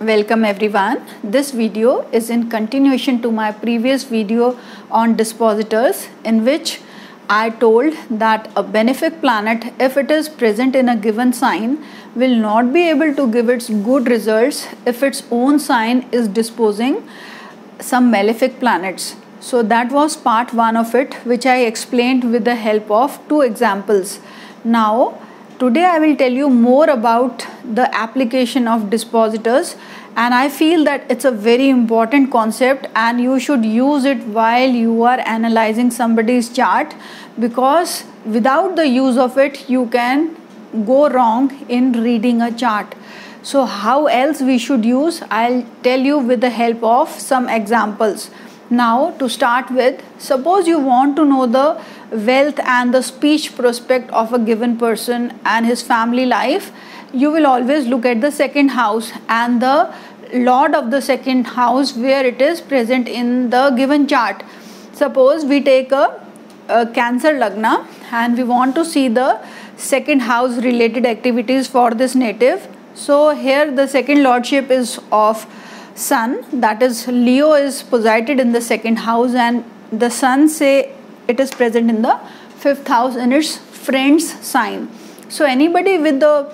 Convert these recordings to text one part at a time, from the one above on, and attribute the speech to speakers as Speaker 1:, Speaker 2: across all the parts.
Speaker 1: Welcome everyone. This video is in continuation to my previous video on dispositors, in which I told that a benefic planet, if it is present in a given sign, will not be able to give its good results if its own sign is disposing some malefic planets. So that was part 1 of it, which I explained with the help of 2 examples. Now today I will tell you more about the application of dispositors, and I feel that it's a very important concept and you should use it while you are analyzing somebody's chart, because without the use of it you can go wrong in reading a chart. So how else we should use, I'll tell you with the help of some examples. Now to start with, suppose you want to know the wealth and the speech prospect of a given person and his family life. You will always look at the second house and the lord of the second house where it is present in the given chart. Suppose we take a Cancer Lagna and we want to see the second house related activities for this native. So here the second lordship is of Sun, that is Leo is posited in the second house, and the Sun, say it is present in the 5th house in its friend's sign. So anybody with the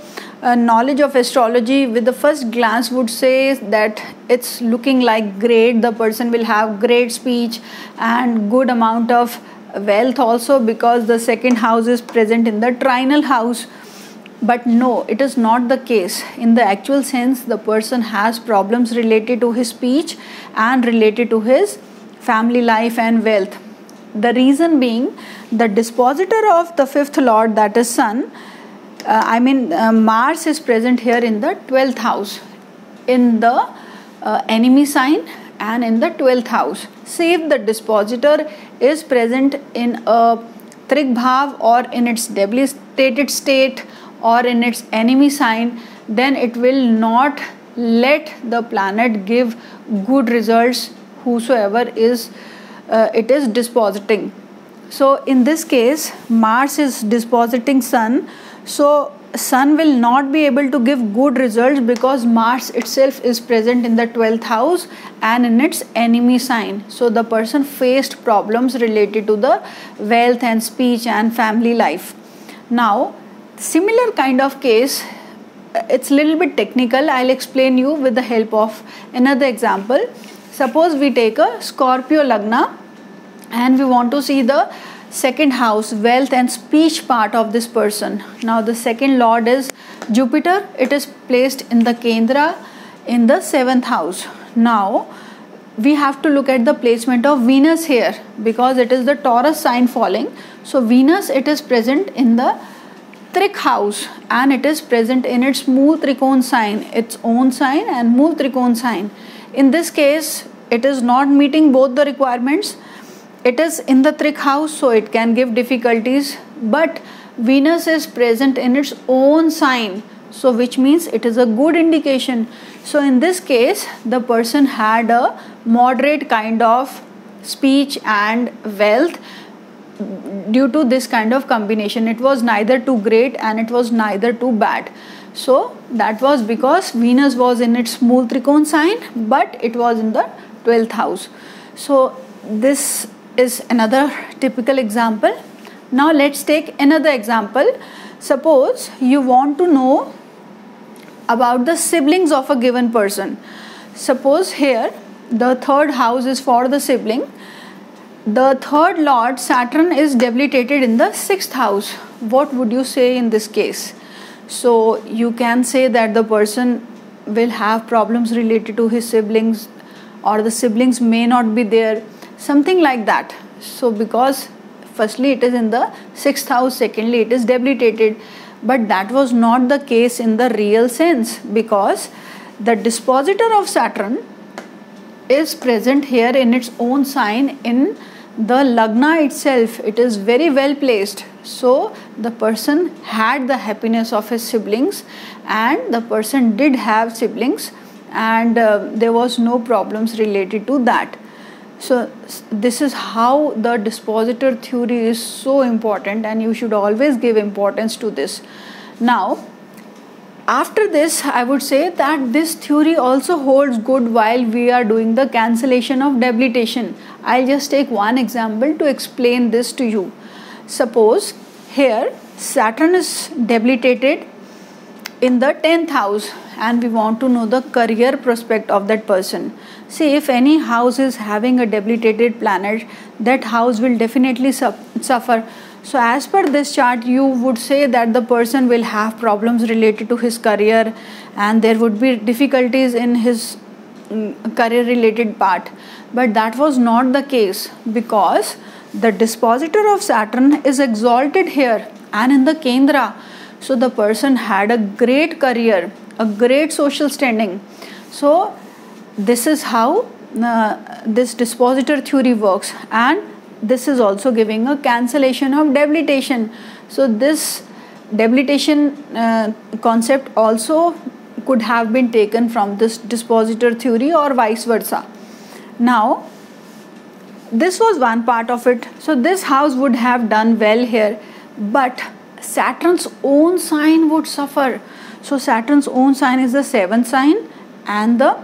Speaker 1: knowledge of astrology with the first glance would say that it's looking like great, the person will have great speech and good amount of wealth also, because the second house is present in the trinal house. But no, it is not the case. In the actual sense, the person has problems related to his speech and related to his family life and wealth. The reason being, the dispositor of the 5th lord, that is Sun, Mars is present here in the 12th house, in the enemy sign and in the 12th house. Say if the dispositor is present in a Trik Bhav or in its debilitated state or in its enemy sign, then it will not let the planet give good results whosoever is it is dispositing. So in this case, Mars is dispositing Sun, so Sun will not be able to give good results because Mars itself is present in the 12th house and in its enemy sign. So the person faced problems related to the wealth and speech and family life. Now similar kind of case, it's a little bit technical, I'll explain you with the help of another example. Suppose we take a Scorpio Lagna and we want to see the second house, wealth and speech part of this person. Now the second lord is Jupiter, it is placed in the Kendra in the 7th house. Now we have to look at the placement of Venus here, because it is the Taurus sign falling. So Venus, it is present in the Trik house and it is present in its Mool Trikon sign, its own sign and Mool Trikon sign. In this case, it is not meeting both the requirements. It is in the Trik house, so it can give difficulties, but Venus is present in its own sign, so which means it is a good indication. So in this case, the person had a moderate kind of speech and wealth due to this kind of combination. It was neither too great and it was neither too bad. So that was because Venus was in its Mool Trikon sign, but it was in the 12th house. So this is another typical example. Now let's take another example. Suppose you want to know about the siblings of a given person. Suppose here the 3rd house is for the sibling. The 3rd lord Saturn is debilitated in the 6th house. What would you say in this case? So you can say that the person will have problems related to his siblings, or the siblings may not be there, something like that. So because firstly it is in the 6th house, secondly it is debilitated, but that was not the case in the real sense, because the dispositor of Saturn is present here in its own sign in the Lagna itself. It is very well placed, so the person had the happiness of his siblings and the person did have siblings, and there was no problems related to that. So this is how the dispositor theory is so important, and you should always give importance to this. Now after this, I would say that this theory also holds good while we are doing the cancellation of debilitation. I'll just take one example to explain this to you. Suppose here Saturn is debilitated in the 10th house and we want to know the career prospect of that person. See, if any house is having a debilitated planet, that house will definitely suffer. So as per this chart, you would say that the person will have problems related to his career and there would be difficulties in his career related part. But that was not the case, because the dispositor of Saturn is exalted here and in the Kendra. So the person had a great career, a great social standing. So this is how this dispositor theory works, and this is also giving a cancellation of debilitation. So this debilitation concept also could have been taken from this dispositor theory or vice versa. Now this was one part of it. So this house would have done well here, but Saturn's own sign would suffer. So Saturn's own sign is the 7th sign and the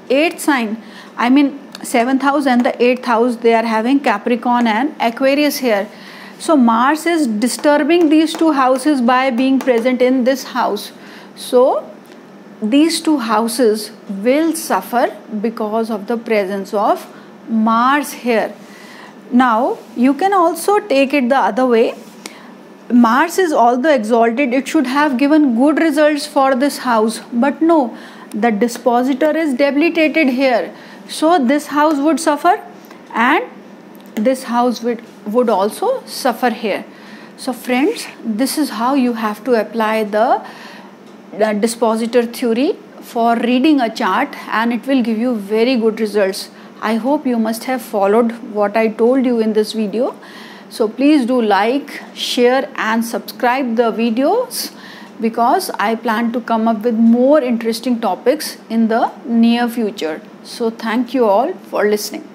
Speaker 1: 8th sign. I mean 7th house and the 8th house, they are having Capricorn and Aquarius here. So Mars is disturbing these two houses by being present in this house. So these two houses will suffer because of the presence of Mars here. Now you can also take it the other way. Mars is although exalted, it should have given good results for this house, but no, the dispositor is debilitated here. So this house would suffer and this house would also suffer here. So friends, this is how you have to apply the dispositor theory for reading a chart, and it will give you very good results. I hope you must have followed what I told you in this video. So please do like, share and subscribe the videos, because I plan to come up with more interesting topics in the near future. So thank you all for listening.